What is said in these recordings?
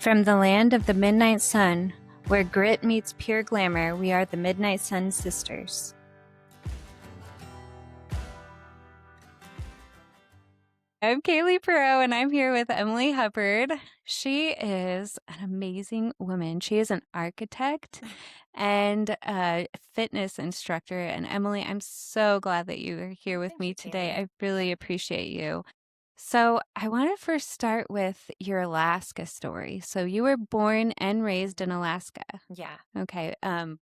From the land of the midnight sun, where grit meets pure glamour, we are the Midnight Sun Sisters. I'm Kaylee Perot, and I'm here with Emily Hubbard. She is an amazing woman. She is an architect and a fitness instructor. And Emily, I'm so glad that you are here with me today. I really appreciate you. So I want to first start with your Alaska story. So you were born and raised in Alaska. Yeah. Okay.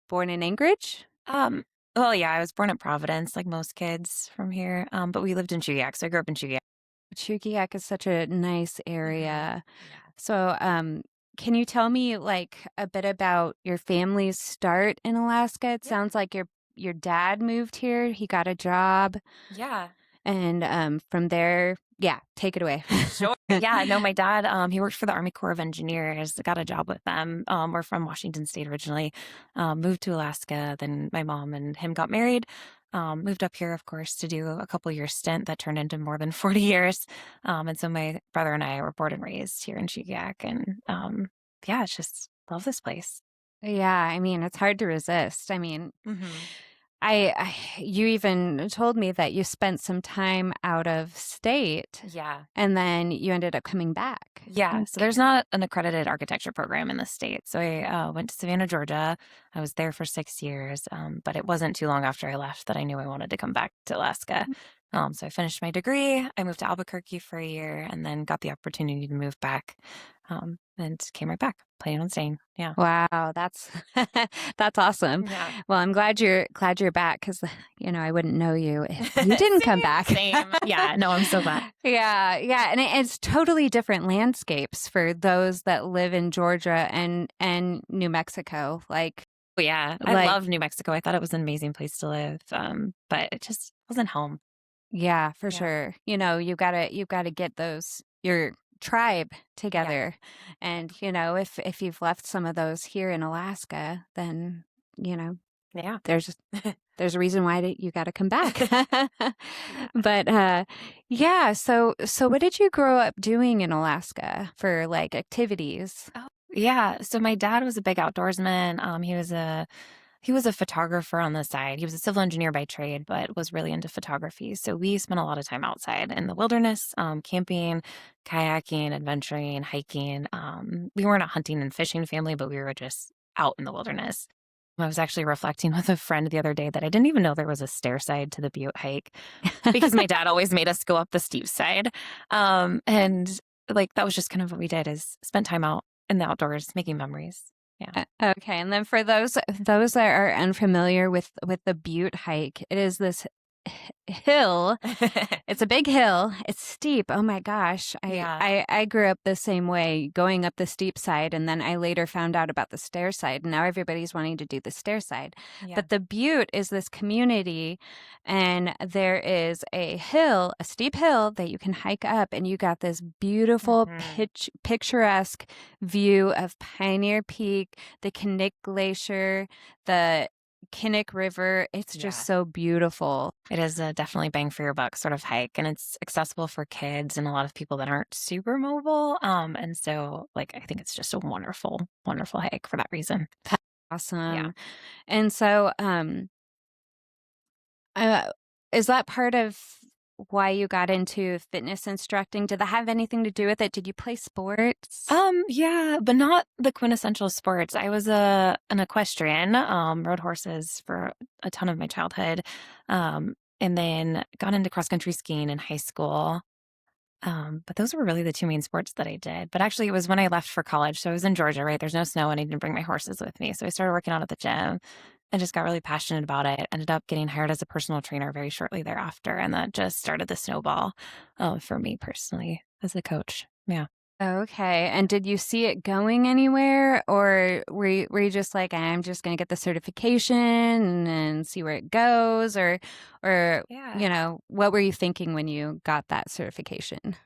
Born in Anchorage? Well, yeah, I was born at Providence, like most kids from here. But we lived in Chugiak, so I grew up in Chugiak. Chugiak is such a nice area. Yeah. So, can you tell me like a bit about your family's start in Alaska? It Yeah. sounds like your dad moved here. He got a job, Yeah. and from there, yeah, take it away. Sure. Yeah. No, my dad, he worked for the Army Corps of Engineers, got a job with them. We're from Washington State originally, moved to Alaska. Then my mom and him got married, moved up here, of course, to do a couple year stint that turned into more than 40 years. And so my brother and I were born and raised here in Chugiak. And yeah, it's just love this place. Yeah, I mean, it's hard to resist. I mean, Mm-hmm. you even told me that you spent some time out of state Yeah. and then you ended up coming back. Yeah. So there's not an accredited architecture program in the state. So I went to Savannah, Georgia. I was there for 6 years, but it wasn't too long after I left that I knew I wanted to come back to Alaska. So I finished my degree. I moved to Albuquerque for a year and then got the opportunity to move back and came right back, planning on staying. Yeah. Wow, that's that's awesome. Yeah. Well, I'm glad you're back because I wouldn't know you if you didn't come back. Same. Yeah. No, I'm so glad. Yeah, and it's totally different landscapes for those that live in Georgia and New Mexico. Yeah. I Like love New Mexico. I thought it was an amazing place to live, but it just wasn't home. yeah, for Yeah. sure. You've got to get your tribe Yeah. together, and if you've left some of those here in Alaska, then you know Yeah. there's there's a reason why you got to come back. But yeah, so what did you grow up doing in Alaska for like activities? Oh, yeah. So my dad was a big outdoorsman. He was a photographer on the side. He was a civil engineer by trade, but was really into photography. So we spent a lot of time outside in the wilderness, camping, kayaking, adventuring, hiking. We weren't a hunting and fishing family, but we were just out in the wilderness. I was actually reflecting with a friend the other day that I didn't even know there was a stair side to the Butte hike because my dad always made us go up the steep side. And like that was just kind of what we did is spent time out in the outdoors making memories. Yeah. Okay, and then for those that are unfamiliar with the Butte hike, it is this hill. It's a big hill. It's steep. Oh my gosh. Yeah. I grew up the same way, going up the steep side, and then I later found out about the stair side. And now everybody's wanting to do the stair side. Yeah. But the Butte is this community, and there is a steep hill that you can hike up, and you got this beautiful Mhm. picturesque view of Pioneer Peak, the Kinnick Glacier, the Kinnick River. It's Yeah. just so beautiful. It is a definitely bang for your buck sort of hike, and it's accessible for kids and a lot of people that aren't super mobile. And so, like, I think it's just a wonderful, wonderful hike for that reason. Yeah. Awesome. And so, uh, is that part of why you got into fitness instructing? Did that have anything to do with it? Did you play sports? Yeah, but not the quintessential sports. I was an equestrian, rode horses for a ton of my childhood, and then got into cross country skiing in high school. But those were really the two main sports that I did. But actually, it was when I left for college. So I was in Georgia, right? There's no snow, and I didn't bring my horses with me. So I started working out at the gym and just got really passionate about it. Ended up getting hired as a personal trainer very shortly thereafter. And that just started the snowball for me personally as a coach. Yeah. Okay. And did you see it going anywhere, or were you just like, I'm just going to get the certification and see where it goes, or Yeah. what were you thinking when you got that certification?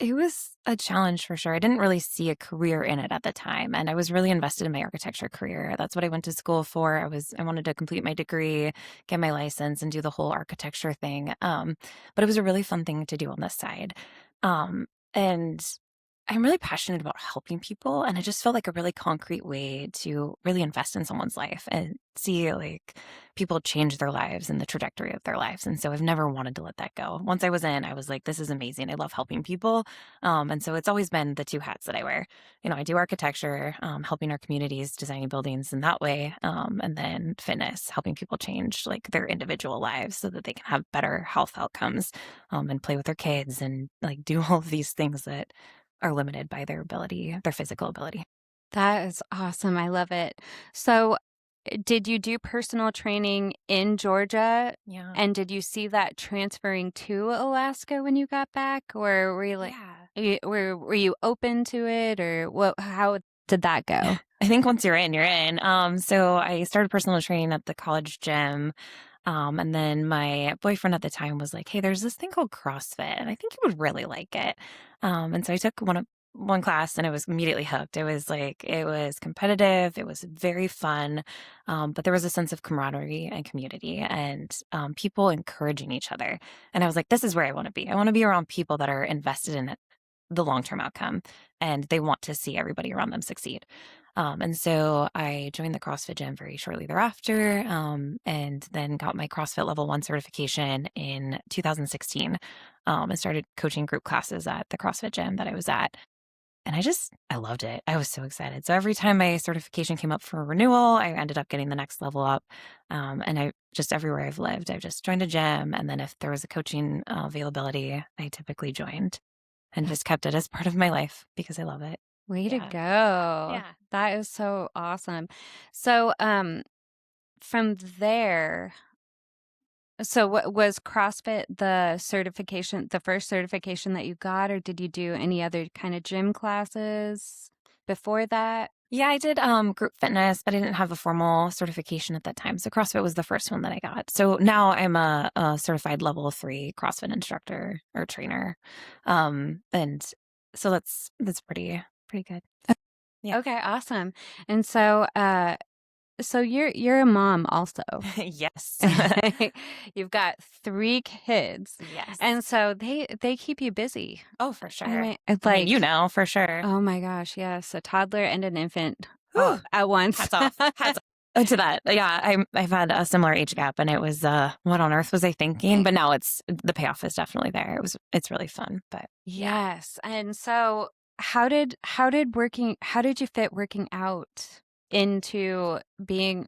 It was a challenge for sure. I didn't really see a career in it at the time, and I was really invested in my architecture career. That's what I went to school for. I wanted to complete my degree, get my license, and do the whole architecture thing. But it was a really fun thing to do on the side. And I'm really passionate about helping people, and it just felt like a really concrete way to really invest in someone's life and see like people change their lives and the trajectory of their lives. And so I've never wanted to let that go. Once I was in, I was like, this is amazing. I love helping people. And so it's always been the two hats that I wear. I do architecture, helping our communities, designing buildings in that way. And then fitness, helping people change like their individual lives so that they can have better health outcomes, and play with their kids and like do all of these things that are limited by their ability, their physical ability. That is awesome. I love it. So, did you do personal training in Georgia? Yeah. And did you see that transferring to Alaska when you got back? Or were you like, Yeah. were you open to it? Or how did that go? I think once you're in, you're in. So I started personal training at the college gym. And then my boyfriend at the time was like, "Hey, there's this thing called CrossFit, and I think you would really like it." And so I took one class, and I was immediately hooked. It was competitive, it was very fun, but there was a sense of camaraderie and community, and people encouraging each other. And I was like, "This is where I want to be. I want to be around people that are invested in the long term outcome, and they want to see everybody around them succeed." And so I joined the CrossFit gym very shortly thereafter, and then got my CrossFit Level 1 certification in 2016, and started coaching group classes at the CrossFit gym that I was at. And I loved it. I was so excited. So every time my certification came up for renewal, I ended up getting the next level up. And I just everywhere I've lived, I've just joined a gym. And then if there was a coaching availability, I typically joined and just kept it as part of my life because I love it. Way to Yeah. go. Yeah. That is so awesome. So, from there, so what was CrossFit the first certification that you got, or did you do any other kind of gym classes before that? Yeah, I did group fitness, but I didn't have a formal certification at that time. So CrossFit was the first one that I got. So now I'm a certified level 3 CrossFit instructor or trainer. And so that's pretty good. Yeah. Okay, awesome. And so, so you're a mom also. Yes. You've got 3 kids, Yes. and so they keep you busy. Oh, for I sure. mean, it's I mean, like, for sure. oh my gosh, yes, a toddler and an infant all Whew. at once. Hats off. Hats off to that. Yeah, I've had a similar age gap, and it was what on earth was I thinking? But now it's the payoff is definitely there. It's really fun. But yeah. Yes, and so how did you fit working out into being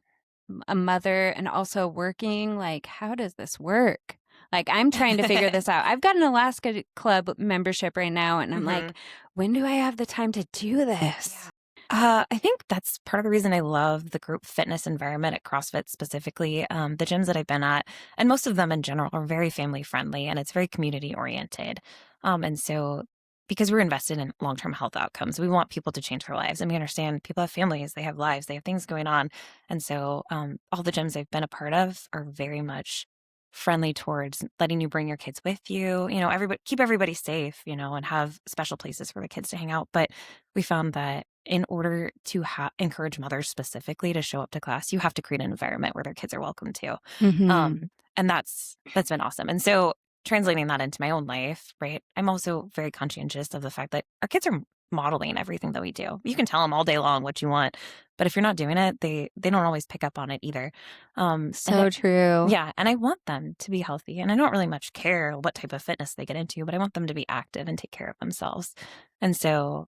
a mother and also working? Like, how does this work? Like, I'm trying to figure this out. I've got an Alaska Club membership right now, and I'm Hmm. like, when do I have the time to do Yeah. this? I think that's part of the reason I love the group fitness environment at CrossFit specifically. The gyms that I've been at, and most of them in general, are very family friendly and it's very community oriented. And so, because we're invested in long term health outcomes, we want people to change their lives. And we understand people have families, they have lives, they have things going on. And so, all the gyms I've been a part of are very much friendly towards letting you bring your kids with you. Everybody keep everybody safe, and have special places for the kids to hang out. But we found that in order to encourage mothers specifically to show up to class, you have to create an environment where their kids are welcome to. Hmm. And that's been awesome. And so translating that into my own life, right? I'm also very conscientious of the fact that our kids are modeling everything that we do. You can tell them all day long what you want, but if you're not doing it, they don't always pick up on it either. And So true. yeah, and I want them to be healthy, and I don't really much care what type of fitness they get into, but I want them to be active and take care of themselves. And so,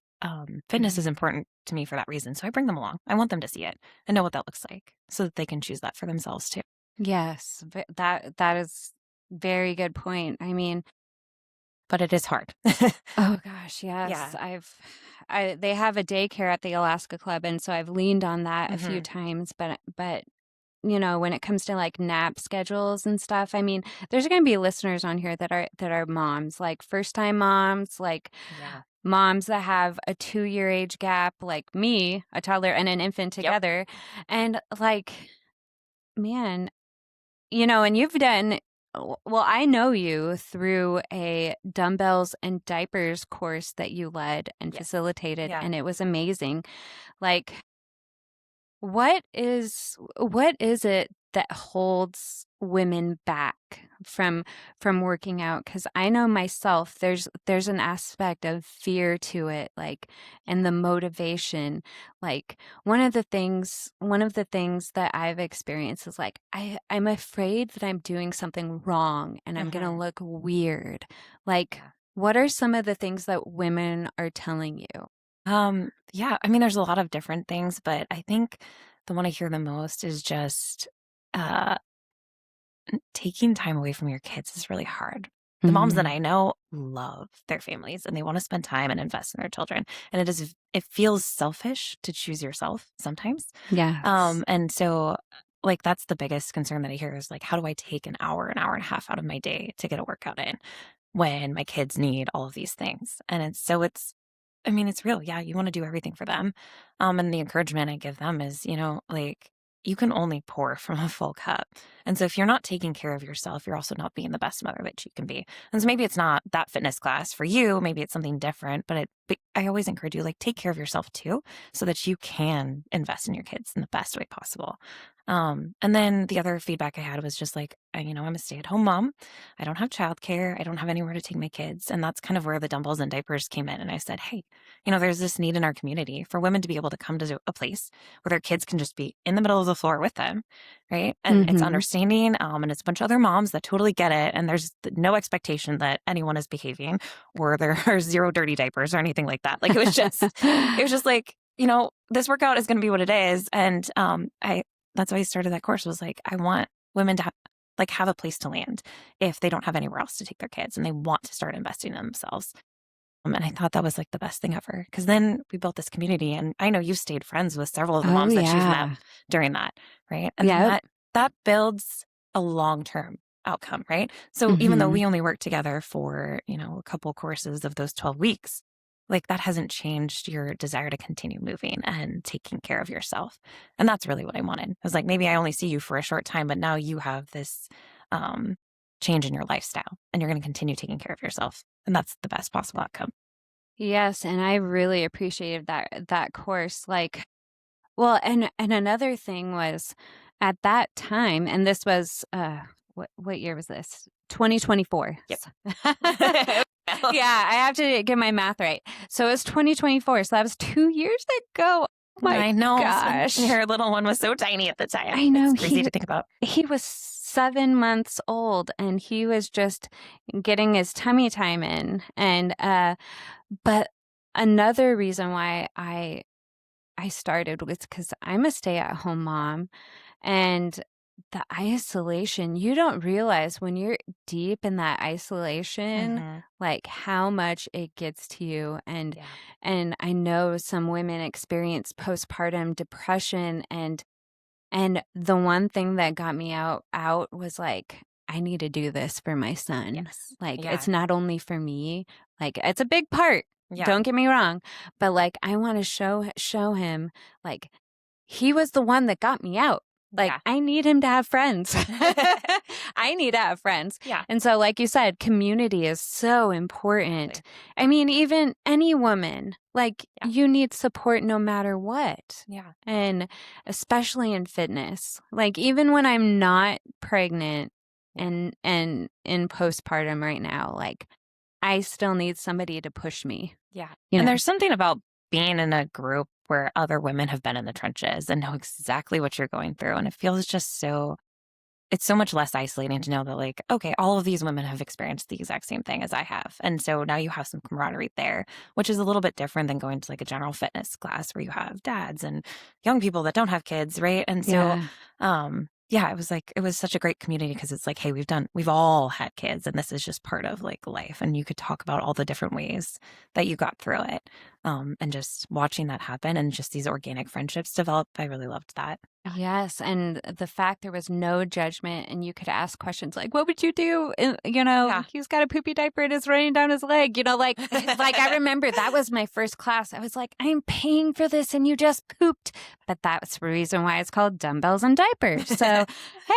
fitness is important to me for that reason. So I bring them along. I want them to see it and know what that looks like so that they can choose that for themselves too. Yes, that is very good point. I mean, But it is hard. oh gosh, yes. Yeah. They have a daycare at the Alaska Club, and so I've leaned on that a few Hmm. times, but when it comes to like nap schedules and stuff, I mean, there's going to be listeners on here that are moms, like first-time moms, like Yeah. moms that have a 2-year age gap, like me, a toddler and an infant Yep. together. And like, man, and you've done well, I know you through a dumbbells and diapers course that you led and Yes. facilitated, Yeah. and it was amazing. Like, what is it that holds women back from working out? Because I know myself, there's an aspect of fear to it, like, and the motivation. Like, one of the things that I've experienced is like I'm afraid that I'm doing something wrong and I'm gonna Mhm. look weird. Like, Yeah. what are some of the things that women are telling you? Yeah, I mean, there's a lot of different things, but I think the one I hear the most is just uh, taking time away from your kids is really hard. The moms that Mm, I know love their families and they want to spend time and invest in their children. And it feels selfish to choose yourself sometimes. yes. And so like that's the biggest concern that I hear is like, how do I take an hour and a half out of my day to get a workout in when my kids need all of these things? And it's I mean, it's real. Yeah, you want to do everything for them. And the encouragement I give them is, like you can only pour from a full cup. And so if you're not taking care of yourself, you're also not being the best mother that you can be. And so maybe it's not that fitness class for you, maybe it's something different, but I always encourage you like take care of yourself too so that you can invest in your kids in the best way possible. And then the other feedback I had was just like, I'm a stay-at-home mom. I don't have childcare. I don't have anywhere to take my kids. And that's kind of where the dumbbells and diapers came in. And I said, hey, there's this need in our community for women to be able to come to a place where their kids can just be in the middle of the floor with them, right? And it's Mhm. understanding, and it's a bunch of other moms that totally get it. And there's no expectation that anyone is behaving or there are zero dirty diapers or anything like that. Like it was just like, this workout is going to be what it is. And that's why I started that course was like, I want women to have a place to land if they don't have anywhere else to take their kids and they want to start investing in themselves. And I thought that was like the best thing ever because then we built this community. And I know you've stayed friends with several of the Oh, moms that you've met yeah. during that, right? And then Yep. that builds a long-term outcome, right? So even though Mhm. we only worked together for, a couple courses of those 12 weeks, like that hasn't changed your desire to continue moving and taking care of yourself. And that's really what I wanted. I was like, maybe I only see you for a short time, but now you have this um, change in your lifestyle and you're going to continue taking care of yourself. And that's the best possible outcome. Yes, and I really appreciated that course, like, well, and another thing was at that time, and this was, what year was this? 2024. Yep. Yeah, I have to get my math right. So it was 2024, so that was 2 years ago. Oh my I know. And gosh. your little one was so tiny at the time. I know It's crazy to think about. he was 7 months old, and he was just getting his tummy time in, and, but another reason why I started was because 'cause I'm a stay-at-home mom, and the isolation, you don't realize when you're deep in that isolation, Hmm. like, how much it gets to you, Yeah. and I know some women experience postpartum depression, and the one thing that got me out was, like, I need to do this for my son. Yes. Like, it's Yeah. not only for me, like, it's a big part, Yeah. don't get me wrong, but, like, I wanna show him, like, he was the one that got me out. Like, Yeah. I need him to have friends. I need to have friends. Yeah. And so, like you said, community is so important. Exactly. I mean, even any woman, like, Yeah. you need support no matter what. Yeah. And especially in fitness. Like, even when I'm not pregnant Yeah. and in postpartum right now, like, I still need somebody to push me, Yeah. you And know? there's something about being in a group where other women have been in the trenches and know exactly what you're going through. And it feels just it's so much less isolating to know that, like, okay, all of these women have experienced the exact same thing as I have. And so now you have some camaraderie there, which is a little bit different than going to like a general fitness class where you have dads and young people that don't have kids, right? And so, Yeah. yeah, it was such a great community because it's like, hey, we've all had kids and this is just part of like life. And you could talk about all the different ways that you got through it. And just watching that happen and just these organic friendships develop, I really loved that. Yes, and the fact there was no judgment and you could ask questions like, "What would you do?" Yeah. He's got a poopy diaper and it's running down his leg. Like I remember that was my first class. I was like, "I'm paying for this and you just pooped." But that's the reason why it's called dumbbells and diapers. So,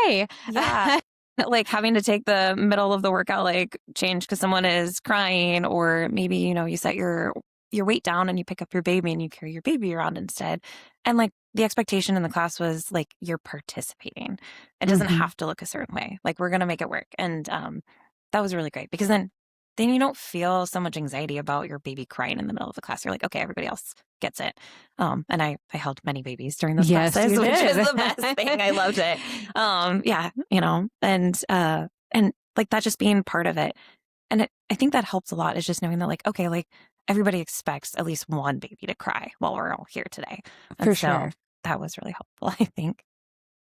hey. Yeah. Like having to take the middle of the workout, like change because someone is crying, or maybe, you set your weight down and you pick up your baby and you carry your baby around instead. And like the expectation in the class was like, you're participating. It doesn't Mhm. have to look a certain way. Like, we're going to make it work. And that was really great because then you don't feel so much anxiety about your baby crying in the middle of the class. You're like, okay, everybody else gets it. And I held many babies during those Yes, classes, you which was did. the best thing. I loved it. Yeah, and like that just being part of it. And I think that helps a lot is just knowing that like, okay, like everybody expects at least one baby to cry while we're all here today. And For so sure. that was really helpful, I think.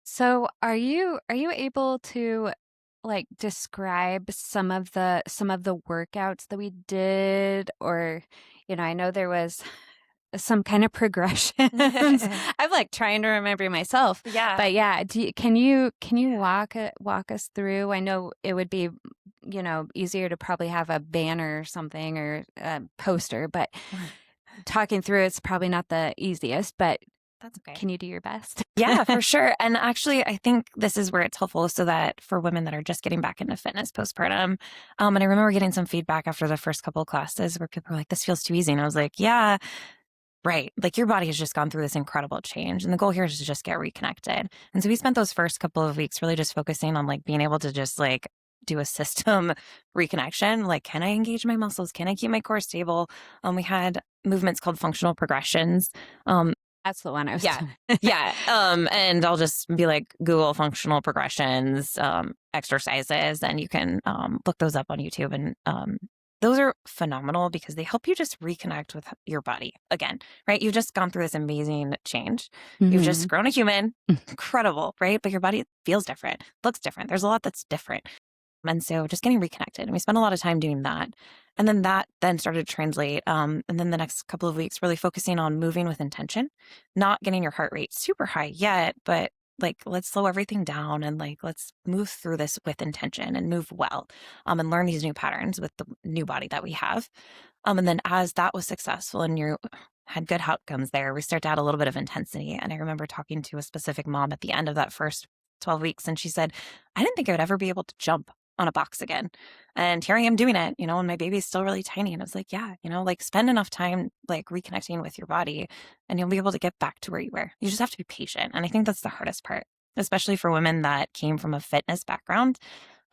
So, are you able to like describe some of the workouts that we did, or I know there was some kind of progressions. I'm like trying to remember myself, Yeah. but yeah, can you walk us through? I know it would be easier to probably have a banner or something, or a poster, but talking through it's probably not the easiest, but That's okay. can you do your best? Yeah, for sure. And actually, I think this is where it's helpful so that for women that are just getting back into fitness postpartum. And I remember getting some feedback after the first couple of classes where people were like, this feels too easy. And I was like, yeah, right. Like your body has just gone through this incredible change. And the goal here is to just get reconnected. And so we spent those first couple of weeks really just focusing on like being able to just like do a system reconnection. Like, can I engage my muscles? Can I keep my core stable? We had movements called functional progressions. Um, That's the one I was yeah. doing. Yeah. And I'll just be like Google functional progressions, exercises, and you can look those up on YouTube. And those are phenomenal because they help you just reconnect with your body again, right? You've just gone through this amazing change. You've just Mhm. grown a human, incredible, right? But your body feels different, looks different. There's a lot that's different. And so just getting reconnected. And we spent a lot of time doing that. And then that then started to translate. And then the next couple of weeks, really focusing on moving with intention, not getting your heart rate super high yet, but like, let's slow everything down and like, let's move through this with intention and move well, and learn these new patterns with the new body that we have. And then as that was successful and you had good outcomes there, we start to add a little bit of intensity. And I remember talking to a specific mom at the end of that first 12 weeks, and she said, I didn't think I would ever be able to jump on a box again. And here I am doing it, and my baby's still really tiny. And I was like, yeah, like spend enough time like reconnecting with your body and you'll be able to get back to where you were. You just have to be patient. And I think that's the hardest part, especially for women that came from a fitness background,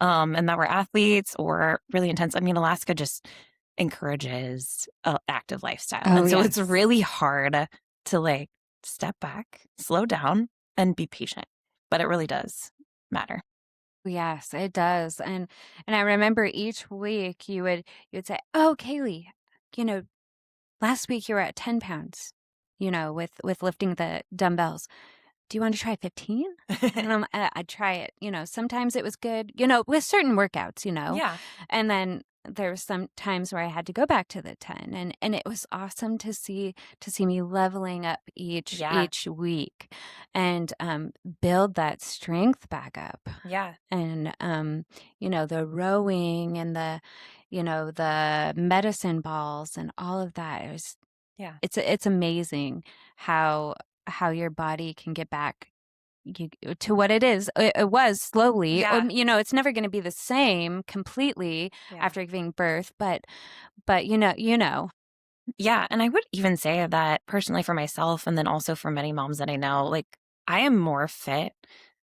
and that were athletes or really intense. I mean, Alaska just encourages an active lifestyle. Oh, And so it's yes. really hard to like step back, slow down, and be patient. But it really does matter. Yes, it does. And I remember each week you'd say, "Oh, Kaylee, you know, last week you were at 10 pounds, with lifting the dumbbells. Do you want to try 15?" And I'd try it. Sometimes it was good, with certain workouts, Yeah. and then there was some times where I had to go back to the 10, and it was awesome to see me leveling up each Yeah. each week, and build that strength back up. Yeah. And the rowing and the medicine balls and all of that, Yeah. it's amazing how your body can get back to what it was slowly. Yeah. It's never going to be the same completely Yeah. after giving birth, but Yeah. And I would even say that personally for myself, and then also for many moms that I know, like I am more fit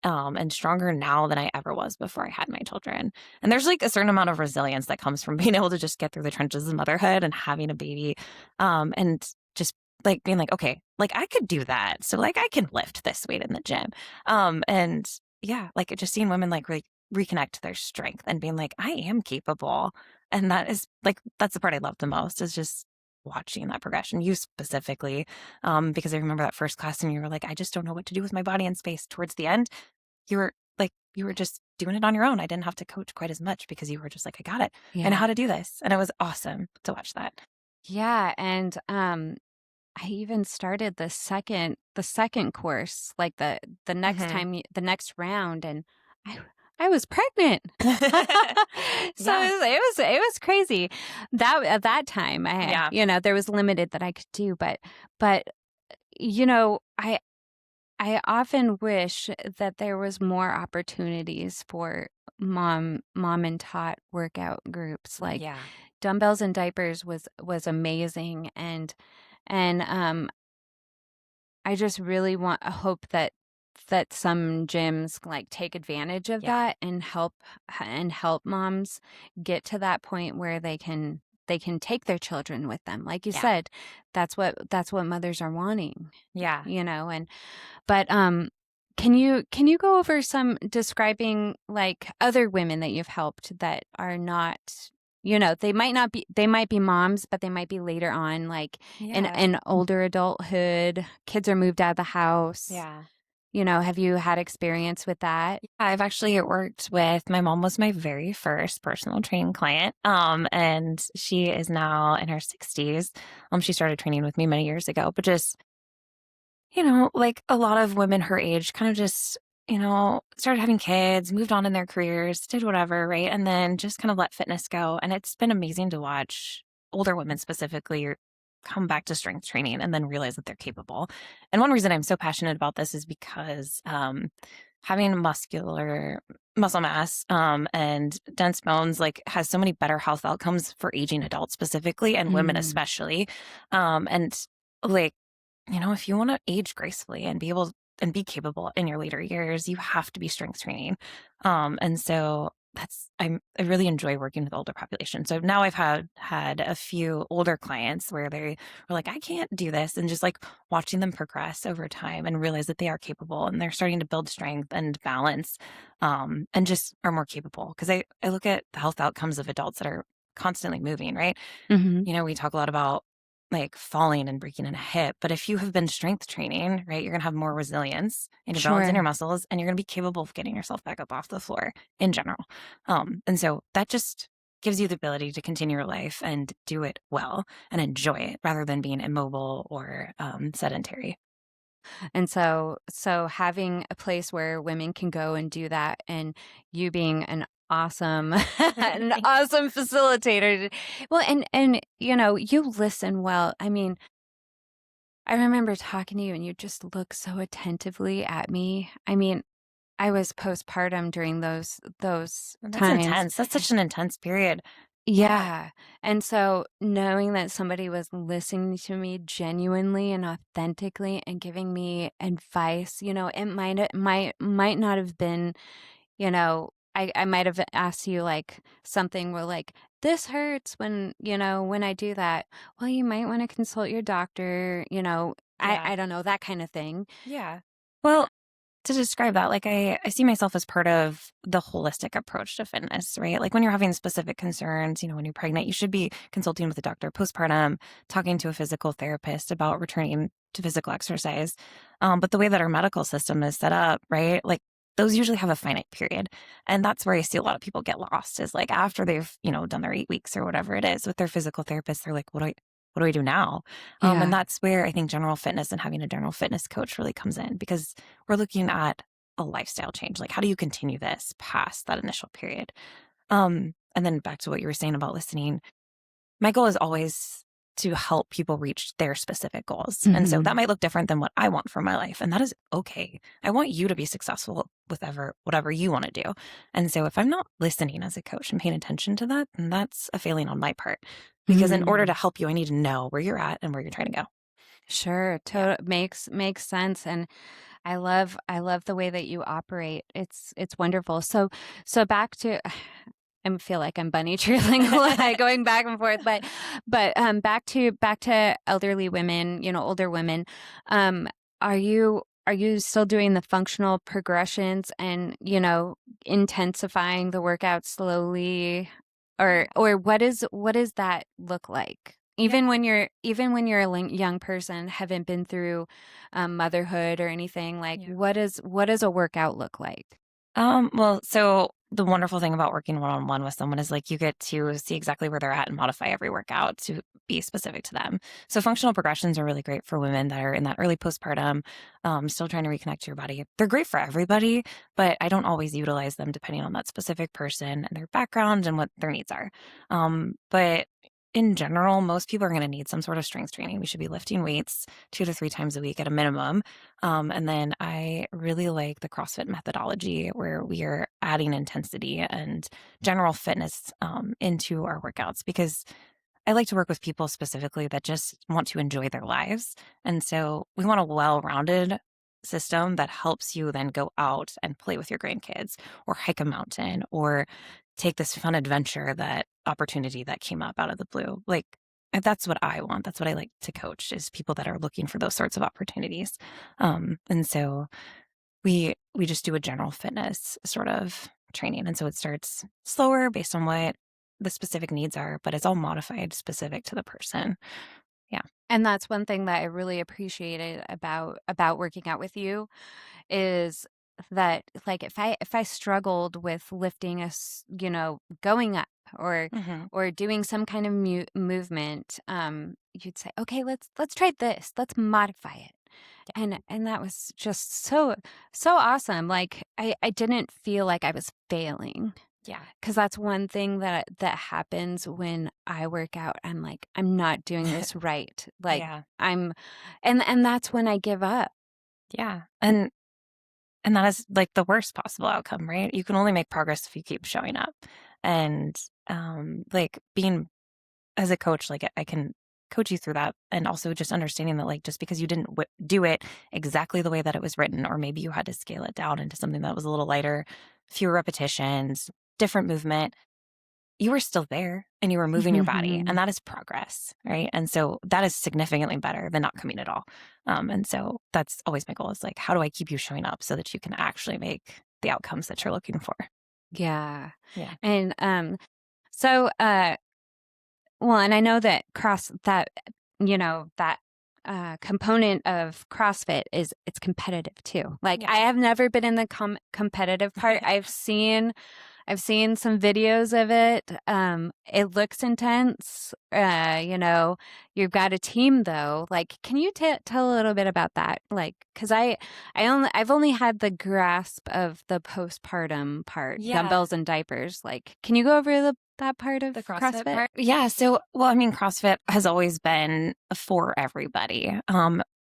and stronger now than I ever was before I had my children. And there's like a certain amount of resilience that comes from being able to just get through the trenches of motherhood and having a baby, and just like being like, okay, like I could do that. So like I can lift this weight in the gym. And yeah, like just seeing women like reconnect to their strength and being like, I am capable. And that is like, that's the part I love the most is just watching that progression, you specifically, because I remember that first class and you were like, I just don't know what to do with my body in space. Towards the end, you were just doing it on your own. I didn't have to coach quite as much because you were just like, I got it. I know yeah, how to do this. And it was awesome to watch that. yeah. And I even started the second course, like the next Hmm. time, the next round, and I I was pregnant. So Yeah. it was crazy. That at that time, Yeah. there was limited that I could do, but I often wish that there was more opportunities for mom and tot workout groups. Like Yeah. dumbbells and diapers was amazing, and I just really want hope that some gyms like take advantage of Yeah. that and help moms get to that point where they can take their children with them. Like you Yeah. said, that's what mothers are wanting, Yeah. you know, and but can you go over some describing like other women that you've helped that are not, you know, they might be moms, but they might be later on, like Yeah. in older adulthood, kids are moved out of the house. Yeah. You know, have you had experience with that? I've actually worked with my mom was my very first personal training client. And she is now in her 60s. She started training with me many years ago, but just, like a lot of women her age kind of just, started having kids, moved on in their careers, did whatever, right? And then just kind of let fitness go. And it's been amazing to watch older women specifically come back to strength training and then realize that they're capable. And one reason I'm so passionate about this is because having muscle mass and dense bones like has so many better health outcomes for aging adults specifically and women Mm. especially. And like if you want to age gracefully and be able and be capable in your later years, you have to be strength training. And so I really enjoy working with older populations. So now I've had a few older clients where they were like, I can't do this, and just like watching them progress over time and realize that they are capable and they're starting to build strength and balance, and just are more capable. Because I look at the health outcomes of adults that are constantly moving, right? Mhm. We talk a lot about like falling and breaking in a hip, but if you have been strength training, right, you're going to have more resilience in your bones and your Sure. muscles, and you're going to be capable of getting yourself back up off the floor in general. And so that just gives you the ability to continue your life and do it well and enjoy it rather than being immobile or sedentary. And so having a place where women can go and do that and you being an awesome an Thanks. awesome facilitator. Well, and you know, you listen well. I mean, I remember talking to you and you just look so attentively at me. I mean, I was postpartum during those That's times. intense. That's such an intense period. Yeah. Yeah. And so knowing that somebody was listening to me genuinely and authentically and giving me advice, you know, it might not have been, you know, I might have asked you like something where like this hurts when, you know, when I do that. Well, you might want to consult your doctor, you know, Yeah. I don't know, that kind of thing. Yeah. Well, to describe that, like I see myself as part of the holistic approach to fitness, right? Like when you're having specific concerns, when you're pregnant, you should be consulting with a doctor postpartum, talking to a physical therapist about returning to physical exercise. But the way that our medical system is set up, right? Like those usually have a finite period. And that's where I see a lot of people get lost is like after they've, done their 8 weeks or whatever it is with their physical therapist, they're like, what do I do now? And Yeah. that's where I think general fitness and having a general fitness coach really comes in because we're looking at a lifestyle change. Like, how do you continue this past that initial period? And then back to what you were saying about listening, my goal is always to help people reach their specific goals. And so that Mhm. might look different than what I want for my life. And that is okay. I want you to be successful with whatever you want to do. And so if I'm not listening as a coach and paying attention to that, then that's a failing on my part. Because in order to Mm. help you, I need to know where you're at and where you're trying to go. Sure. Yeah. Makes sense. And I love the way that you operate. It's wonderful. So back to I feel like I'm bunny trailing like going back and forth, but back to elderly women, you know, older women. Um are you still doing the functional progressions and, you know, intensifying the workout slowly Yeah. or what does that look like? Yeah. Even when you're a young person, haven't been through motherhood or anything, like Yeah. what does a workout look like? Well, so the wonderful thing about working one-on-one with someone is like you get to see exactly where they're at and modify every workout to be specific to them. So functional progressions are really great for women that are in that early postpartum, still trying to reconnect to your body. They're great for everybody, but I don't always utilize them depending on that specific person and their background and what their needs are. But in general, most people are going to need some sort of strength training. We should be lifting weights 2 to 3 times a week at a minimum. And then I really like the CrossFit methodology where we are adding intensity and general fitness into our workouts because I like to work with people specifically that just want to enjoy their lives. And so we want a well-rounded system that helps you then go out and play with your grandkids or hike a mountain or take this fun adventure, that opportunity that came up out of the blue. Like, that's what I want. That's what I like to coach, is people that are looking for those sorts of opportunities. And so we just do a general fitness sort of training. And so it starts slower based on what the specific needs are, but it's all modified specific to the person. Yeah. And that's one thing that I really appreciated about working out with you is that, like, if I struggled with lifting going up or Mm-hmm. or doing some kind of movement, you'd say, okay, let's try this, let's modify it. And that was just so awesome. Like, I didn't feel like I was failing, Yeah. because that's one thing that happens when I work out. I'm like, I'm not doing this right. Like, Yeah. I'm and that's when I give up. Yeah. And that is like the worst possible outcome, right? You can only make progress if you keep showing up. And like being as a coach, like I can coach you through that. And also just understanding that, like, just because you didn't do it exactly the way that it was written, or maybe you had to scale it down into something that was a little lighter, fewer repetitions, different movement, you were still there and you were moving your body, and that is progress, right? And so that is significantly better than not coming at all. And so that's always my goal, is like, how do I keep you showing up so that you can actually make the outcomes that you're looking for? Yeah. Yeah. And so well, and I know that that component of CrossFit it's competitive too. Like, Yeah. I have never been in the competitive part. I've seen some videos of it. It looks intense. You've got a team though. Like, can you tell a little bit about that? Like, because I've only had the grasp of the postpartum part, Yeah. dumbbells and diapers. Like, can you go over that part of The CrossFit CrossFit? part? Yeah. So, well, I mean, CrossFit has always been for everybody.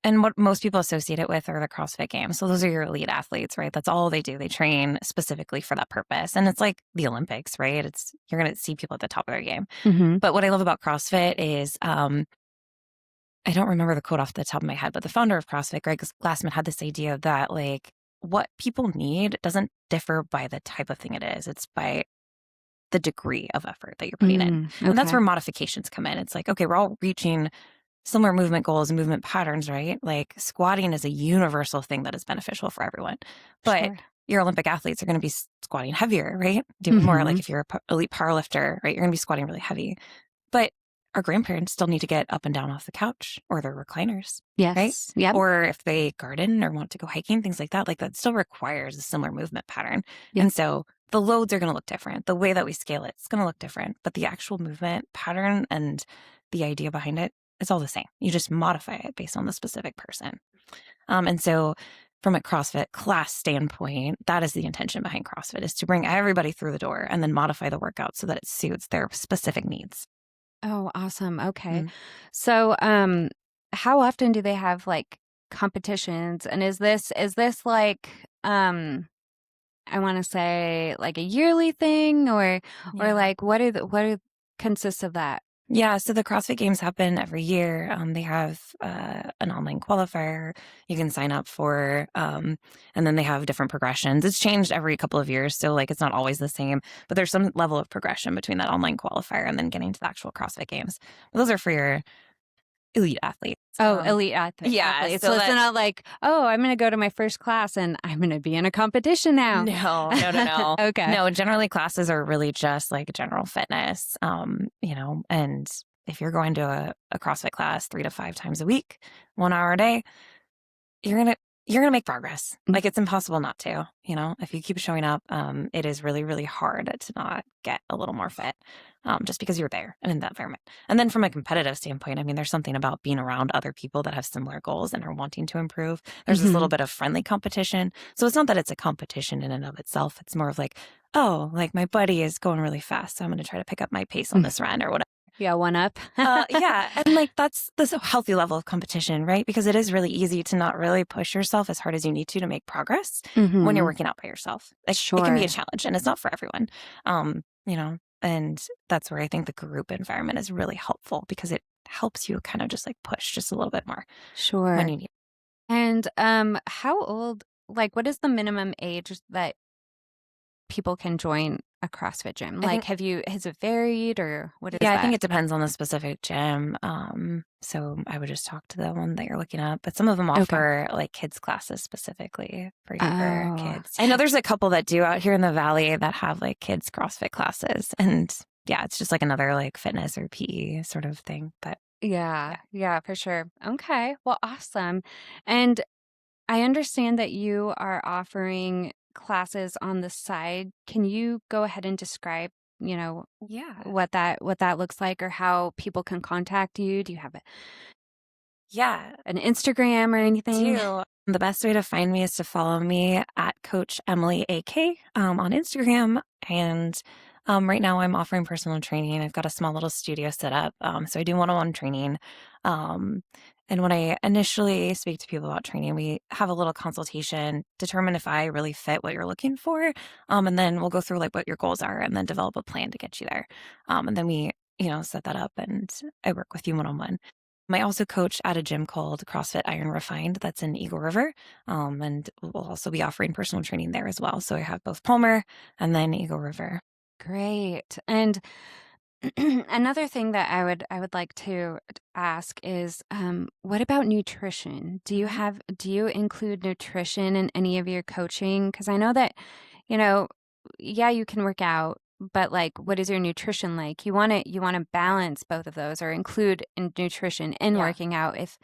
And what most people associate it with are the CrossFit games. So those are your elite athletes, right? That's all they do. They train specifically for that purpose. And it's like the Olympics, right? You're going to see people at the top of their game. Mm-hmm. But what I love about CrossFit is, I don't remember the quote off the top of my head, but the founder of CrossFit, Greg Glassman, had this idea that, like, what people need doesn't differ by the type of thing it is. It's by the degree of effort that you're putting in. And that's Okay. where modifications come in. It's like, okay, we're all reaching similar movement goals and movement patterns, right? Like, squatting is a universal thing that is beneficial for everyone. But Sure. your Olympic athletes are going to be squatting heavier, right? Doing more. Mm-hmm. Like, if you're a elite powerlifter, right, you're going to be squatting really heavy. But our grandparents still need to get up and down off the couch or their recliners, right? Yes. Yep. Or if they garden or want to go hiking, things like that still requires a similar movement pattern. Yep. And so the loads are going to look different. The way that we scale it's going to look different. But the actual movement pattern and the idea behind it is all the same. You just modify it based on the specific person. And so from a CrossFit class standpoint, that is the intention behind CrossFit, is to bring everybody through the door and then modify the workout so that it suits their specific needs. Oh, awesome. Okay. Mm. So, how often do they have, like, competitions? And is this like, I want to say, like, a yearly thing, or Yeah. like, what consists of that? Yeah, so the CrossFit Games happen every year. They have an online qualifier you can sign up for, and then they have different progressions. It's changed every couple of years, so, like, it's not always the same, but there's some level of progression between that online qualifier and then getting to the actual CrossFit Games. But those are for your elite athletes. Oh, elite Yeah, athletes. so So it's that not like, oh, I'm going to go to my first class and I'm going to be in a competition now. No. Okay. No, generally classes are really just like general fitness, and if you're going to a CrossFit class 3 to 5 times a week, 1 hour a day, you're gonna make progress. Mm. Like, it's impossible not to, if you keep showing up. It is really, really hard to not get a little more fit, just because you're there and in that environment. And then from a competitive standpoint, I mean, there's something about being around other people that have similar goals and are wanting to improve. There's this little bit of friendly competition. So it's not that it's a competition in and of itself. It's more of like, oh, like, my buddy is going really fast, so I'm going to try to pick up my pace on this run or whatever. Yeah, one up. Yeah. And, like, that's this healthy level of competition, right? Because it is really easy to not really push yourself as hard as you need to make progress when you're working out by yourself. It can be a challenge, and it's not for everyone. And that's where I think the group environment is really helpful because it helps you kind of just like push just a little bit more when Sure. you need. And how old, like, what is the minimum age that people can join a CrossFit gym? I Like, think has it varied or what is Yeah, I think that? it depends on the specific gym. So I would just talk to the one that you're looking up. But some of them Okay. offer like kids classes specifically for younger Oh, kids. I know there's a couple that do out here in the valley that have like kids CrossFit classes. And yeah, it's just like another like fitness or PE sort of thing. But yeah. yeah. Yeah, for sure. Okay. Well, awesome. And I understand that you are offering classes on the side. Can you go ahead and describe, you know, Yeah. what that looks like or how people can contact you? Do you have Yeah. an Instagram or anything? Do. The best way to find me is to follow me at Coach Emily AK on Instagram. And right now I'm offering personal training. I've got a small little studio set up. So I do one-on-one training. Um, and when I initially speak to people about training, we have a little consultation, determine if I really fit what you're looking for. And then we'll go through like what your goals are and then develop a plan to get you there. And then we, set that up and I work with you one-on-one. I also coach at a gym called CrossFit Iron Refined that's in Eagle River. And we'll also be offering personal training there as well. So I have both Palmer and then Eagle River. Great. And another thing that I would like to ask is, what about nutrition? Mhm. Do you include nutrition in any of your coaching? Because I know that, you know, yeah, you can work out, but like, what is your nutrition like? You want to balance both of those or include nutrition in Yeah. working out if,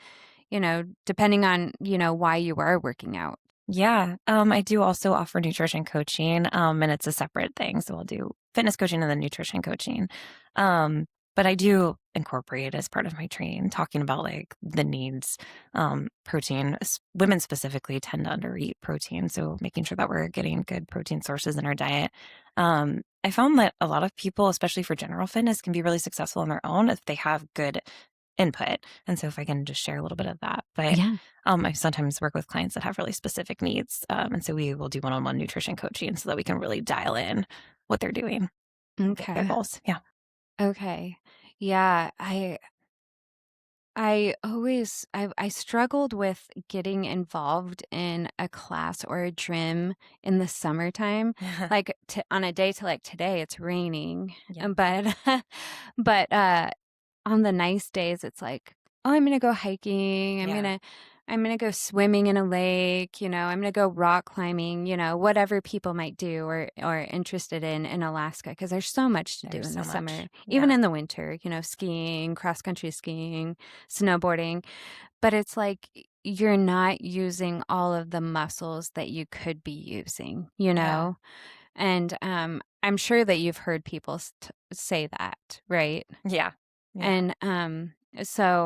depending on, why you are working out. Yeah. I do also offer nutrition coaching, and it's a separate thing. So I'll do fitness coaching and then nutrition coaching. But I do incorporate it as part of my training, talking about like the needs. Protein, women specifically tend to undereat protein. So making sure that we're getting good protein sources in our diet. I found that a lot of people, especially for general fitness, can be really successful on their own if they have good input. And so if I can just share a little bit of that. But Yeah. I sometimes work with clients that have really specific needs. And so we will do one-on-one nutrition coaching so that we can really dial in what they're doing and hit their Okay. goals. Yeah. Okay. Yeah. I struggled with getting involved in a class or a gym in the summertime. Like on a day to like today, it's raining, Yeah. but but on the nice days, it's like, oh, I'm gonna go hiking. Yeah. I'm gonna go swimming in a lake. I'm gonna go rock climbing. Whatever people might do or interested in Alaska, because there's so much to do There's in so the much. summer, even Yeah. in the winter. Skiing, cross country skiing, snowboarding. But it's like you're not using all of the muscles that you could be using. Yeah. And I'm sure that you've heard people say that, right? Yeah. Yeah. And so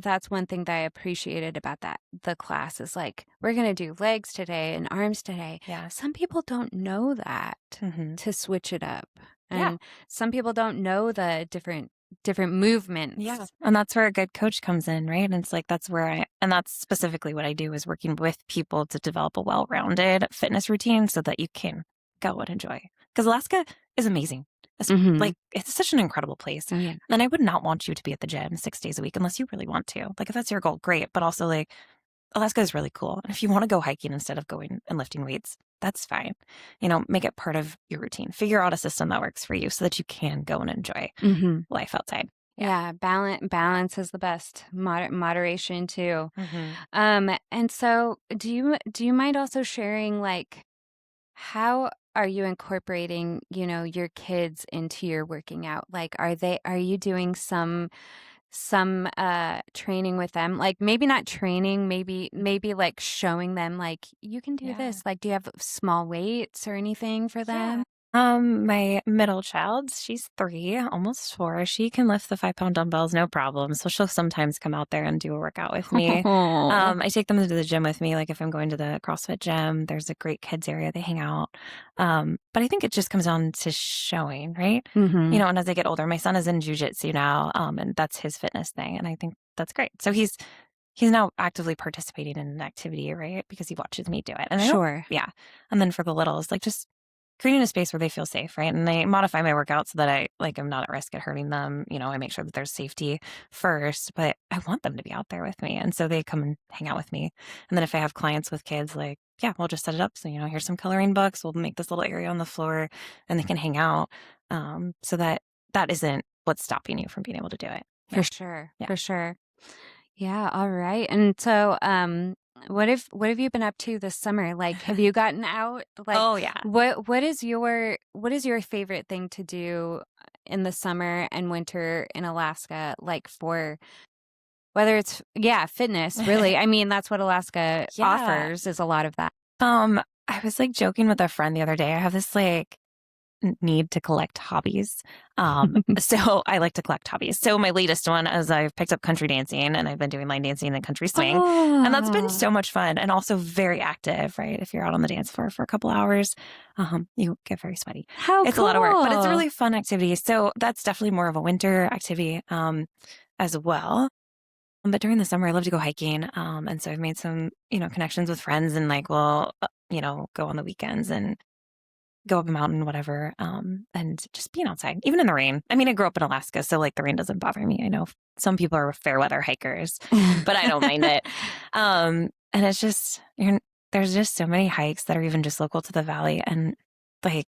that's one thing that I appreciated about the class is like, we're going to do legs today and arms today. Yeah. Some people don't know that Hmm. to switch it up. Yeah. And some people don't know the different Yeah. movements. And that's where a good coach comes in, right? And it's like and that's specifically what I do is working with people to develop a well-rounded fitness routine so that you can go and enjoy. Because Alaska is amazing. Mhm. Like, it's such an incredible place. Oh yeah. And I would not want you to be at the gym 6 days a week unless you really want to. Like, if that's your goal, great. But also, like, Alaska is really cool. And if you want to go hiking instead of going and lifting weights, that's fine. Make it part of your routine. Figure out a system that works for you so that you can go and enjoy Mhm. life outside. Yeah. Yeah, balance is the best. Moderation too. Hmm. And so do you mind also sharing like how are you incorporating, your kids into your working out? Like are you doing some training with them? Like maybe not training, maybe like showing them like you can do Yeah. this. Like do you have small weights or anything for Yeah. them? My middle child, she's 3, almost 4. She can lift the 5-pound dumbbells, no problem. So she'll sometimes come out there and do a workout with me. Oh. I take them to the gym with me. Like if I'm going to the CrossFit gym, there's a great kids area. They hang out. But I think it just comes down to showing, right? Mhm. And as I get older, my son is in jujitsu now, and that's his fitness thing. And I think that's great. So he's now actively participating in an activity, right? Because he watches me do it. And I don't, Sure. yeah. And then for the littles, like just creating a space where they feel safe, right? And I modify my workout so that I'm not at risk at hurting them. I make sure that there's safety first, but I want them to be out there with me. And so they come and hang out with me. And then if I have clients with kids, yeah, we'll just set it up. So, here's some coloring books. We'll make this little area on the floor and they can hang out. So that isn't what's stopping you from being able to do it. For Yeah. sure. Yeah. For sure. Yeah, all right. And so, what have you been up to this summer? Like, have you gotten out? Like, Oh, yeah. what is your favorite thing to do in the summer and winter in Alaska? Like for whether it's fitness, really. I mean, that's what Alaska Yeah. offers is a lot of that. I was joking with a friend the other day. I have this need to collect hobbies. So I like to collect hobbies. So my latest one is I've picked up country dancing and I've been doing line dancing and country swing. And that's been Oh, so much fun and also very active, right? If you're out on the dance floor for a couple hours, you get very sweaty. how It's cool. a lot of work, but it's a really fun activity. So that's definitely more of a winter activity as well. But during the summer, I love to go hiking. And so I've made some, connections with friends and we'll, go on the weekends and go up a mountain, whatever, and just being outside, even in the rain. I mean, I grew up in Alaska, so the rain doesn't bother me. I know some people are fair weather hikers, but I don't mind it. And it's just, there's just so many hikes that are even just local to the valley. And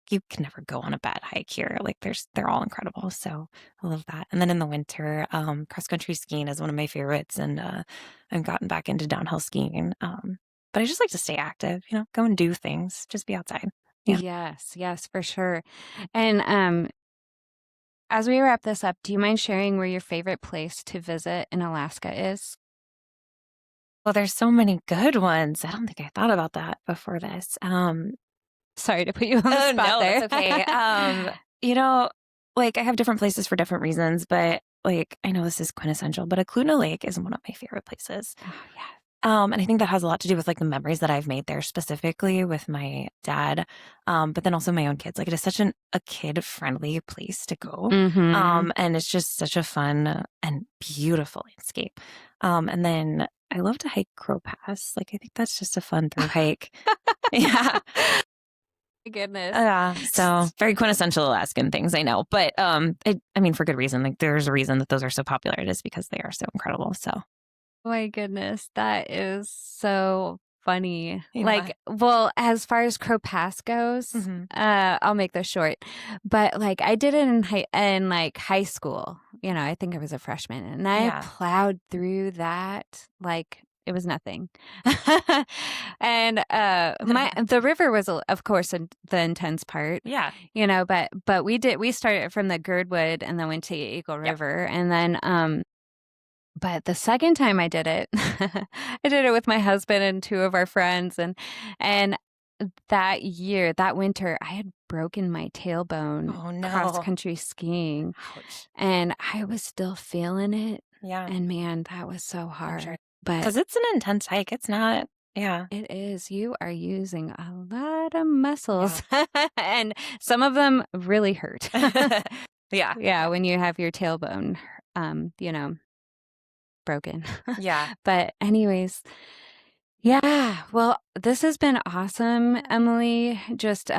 you can never go on a bad hike here. They're all incredible. So I love that. And then in the winter, cross country skiing is one of my favorites. And I've gotten back into downhill skiing. But I just like to stay active, go and do things, just be outside. Yeah. Yes, for sure. And as we wrap this up, do you mind sharing where your favorite place to visit in Alaska is? Well, there's so many good ones. I don't think I thought about that before this. Sorry to put you on the Oh, spot no, there. that's okay. I have different places for different reasons, but I know this is quintessential, but Akluna Lake is one of my favorite places. Oh, yeah. And I think that has a lot to do with the memories that I've made there, specifically with my dad, but then also my own kids. It is such a kid-friendly place to go. Mm-hmm. And it's just such a fun and beautiful landscape. And then I love to hike Crow Pass. I think that's just a fun through hike. Yeah. Goodness. Yeah. So very quintessential Alaskan things, I know. But I mean, for good reason. There's a reason that those are so popular. It is because they are so incredible. So Oh my goodness, that is so funny. yeah. Well, as far as Crow Pass goes, Mhm. I'll make this short. But I did it in high school. I think I was a freshman, and I Yeah. plowed through that like it was nothing. And the river was, of course, the intense part. Yeah. But we started from the Girdwood and then went to Eagle Yep. River, and then but the second time I did it, I did it with my husband and two of our friends, and that winter, I had broken my tailbone Oh, no. cross-country skiing, Ouch. and I was still feeling it, Yeah. and man, that was so hard. sure. But Because it's an intense hike. It's not. Yeah. it is. You are using a lot of muscles, and some of them really hurt. Yeah. Yeah, when you have your tailbone, broken. Yeah. But anyways, yeah, well, this has been awesome, Emily. Just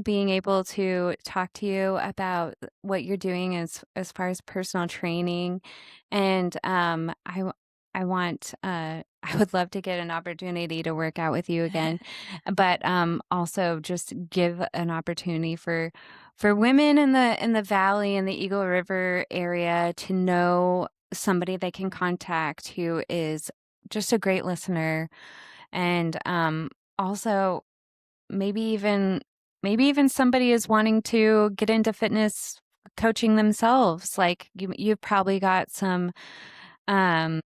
being able to talk to you about what you're doing as far as personal training, and I want I would love to get an opportunity to work out with you again, but also just give an opportunity for women in the valley in the Eagle River area to know somebody they can contact who is just a great listener, and also maybe even somebody is wanting to get into fitness coaching themselves. You've probably got um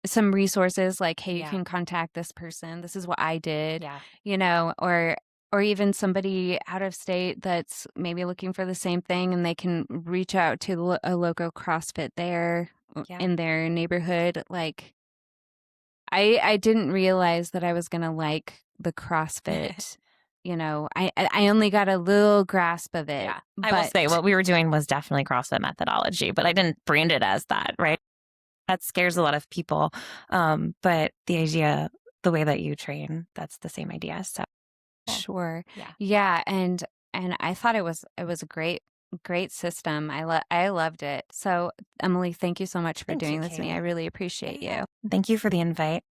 some resources like, hey, you Yeah. can contact this person. This is what I did, Yeah. or even somebody out of state that's maybe looking for the same thing, and they can reach out to a local CrossFit there Yeah. in their neighborhood. I didn't realize that I was gonna like the CrossFit. I only got a little grasp of it. Yeah. I will say what we were doing was definitely CrossFit methodology, but I didn't brand it as that, right? That scares a lot of people. But the idea, the way that you train, that's the same idea. So Cool. Sure. Yeah. Yeah, and I thought it was a great system. I loved it. So, Emily, thank you so much for Thank you, doing this to me. I Kaylee. really appreciate Yeah. you. Thank you for the invite.